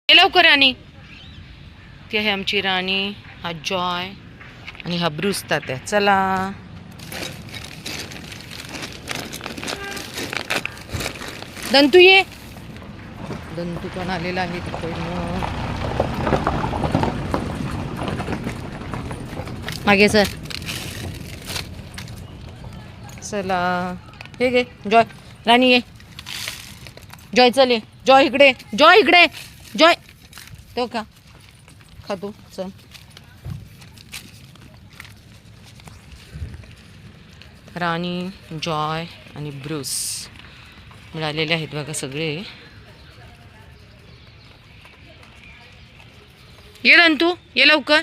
ये लवकर राणी. ती आहे आमची राणी, हा जॉय आणि हा ब्रूस तात्या. चला दंतू ये. दंतू पण आलेला आहे तिकडनं. मागे सर. चला हे घे जॉय. राणी ये. जॉय चल ये. जॉय इकडे. जॉय इकडे. जॉय तो का खातो. चल राणी, जॉय आणि ब्रूस मिळालेले आहेत बघा सगळे. ये दंतू ये लवकर.